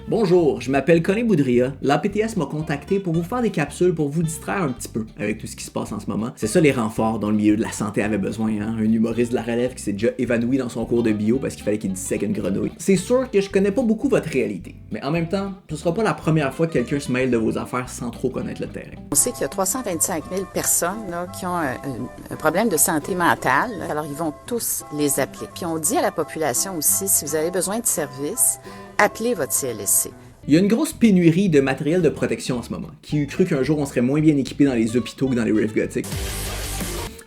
Bonjour, je m'appelle Colin Boudria. L'APTS m'a contacté pour vous faire des capsules pour vous distraire un petit peu avec tout ce qui se passe en ce moment. C'est ça les renforts dont le milieu de la santé avait besoin, hein? Un humoriste de la relève qui s'est déjà évanoui dans son cours de bio parce qu'il fallait qu'il dissèque une grenouille. C'est sûr que je connais pas beaucoup votre réalité, mais en même temps, ce sera pas la première fois que quelqu'un se mêle de vos affaires sans trop connaître le terrain. On sait qu'il y a 325 000 personnes là, qui ont un problème de santé mentale, alors ils vont tous les appeler. Puis on dit à la population aussi, si vous avez besoin de services, appelez votre CLSC. Il y a une grosse pénurie de matériel de protection en ce moment. Qui eût cru qu'un jour on serait moins bien équipé dans les hôpitaux que dans les rives gothiques?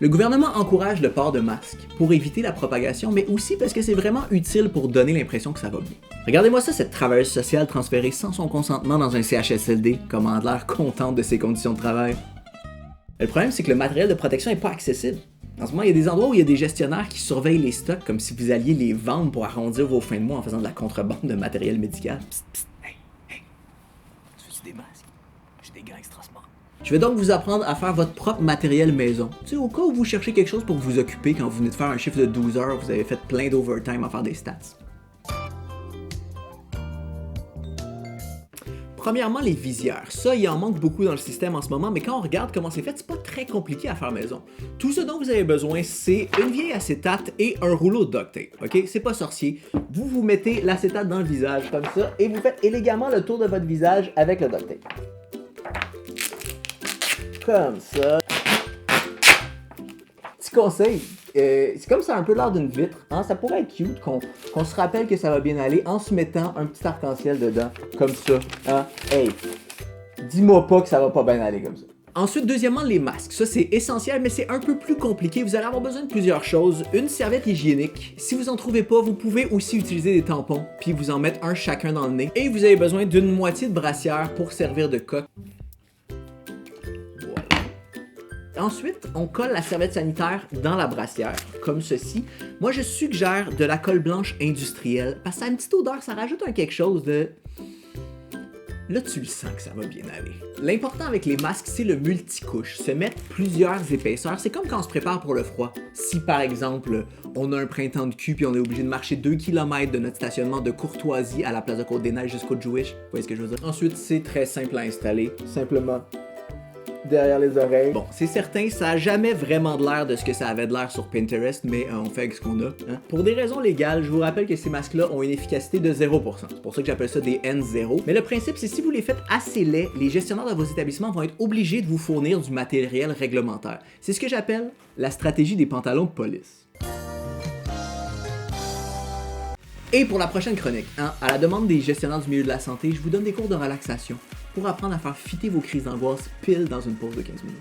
Le gouvernement encourage le port de masques pour éviter la propagation, mais aussi parce que c'est vraiment utile pour donner l'impression que ça va bien. Regardez-moi ça, cette travailleuse sociale transférée sans son consentement dans un CHSLD, comment elle a l'air contente de ses conditions de travail. Le problème, c'est que le matériel de protection n'est pas accessible. En ce moment, il y a des endroits où il y a des gestionnaires qui surveillent les stocks comme si vous alliez les vendre pour arrondir vos fins de mois en faisant de la contrebande de matériel médical. Psst, psst, hey, tu veux-tu des masques? J'ai des gants extra smart. Je vais donc vous apprendre à faire votre propre matériel maison. Tu sais, au cas où vous cherchez quelque chose pour vous occuper quand vous venez de faire un chiffre de 12 heures, vous avez fait plein d'overtime à faire des stats. Premièrement, les visières. Ça, il en manque beaucoup dans le système en ce moment, mais quand on regarde comment c'est fait, c'est pas très compliqué à faire maison. Tout ce dont vous avez besoin, c'est une vieille acétate et un rouleau de duct tape, ok? C'est pas sorcier. Vous mettez l'acétate dans le visage, comme ça, et vous faites élégamment le tour de votre visage avec le duct tape. Comme ça. Petit conseil, c'est comme ça un peu l'air d'une vitre, hein? Ça pourrait être cute qu'on se rappelle que ça va bien aller en se mettant un petit arc-en-ciel dedans, comme ça, hein? Hey, dis-moi pas que ça va pas bien aller comme ça. Ensuite, deuxièmement, les masques. Ça, c'est essentiel, mais c'est un peu plus compliqué. Vous allez avoir besoin de plusieurs choses. Une serviette hygiénique. Si vous en trouvez pas, vous pouvez aussi utiliser des tampons, puis vous en mettre un chacun dans le nez. Et vous avez besoin d'une moitié de brassière pour servir de coque. Ensuite, on colle la serviette sanitaire dans la brassière, comme ceci. Moi, je suggère de la colle blanche industrielle, parce que ça a une petite odeur, ça rajoute un quelque chose de... Là, tu le sens que ça va bien aller. L'important avec les masques, c'est le multicouche, se mettre plusieurs épaisseurs. C'est comme quand on se prépare pour le froid. Si, par exemple, on a un printemps de cul puis on est obligé de marcher 2 km de notre stationnement de Courtoisie à la place de Côte-des-Neiges jusqu'au Jewish, vous voyez ce que je veux dire? Ensuite, c'est très simple à installer. Simplement derrière les oreilles. Bon, c'est certain, ça a jamais vraiment de l'air de ce que ça avait de l'air sur Pinterest, mais on fait avec ce qu'on a. Hein? Pour des raisons légales, je vous rappelle que ces masques-là ont une efficacité de 0%. C'est pour ça que j'appelle ça des N0. Mais le principe, c'est si vous les faites assez laids, les gestionnaires de vos établissements vont être obligés de vous fournir du matériel réglementaire. C'est ce que j'appelle la stratégie des pantalons de police. Et pour la prochaine chronique, hein, à la demande des gestionnaires du milieu de la santé, je vous donne des cours de relaxation pour apprendre à faire fitter vos crises d'angoisse pile dans une pause de 15 minutes.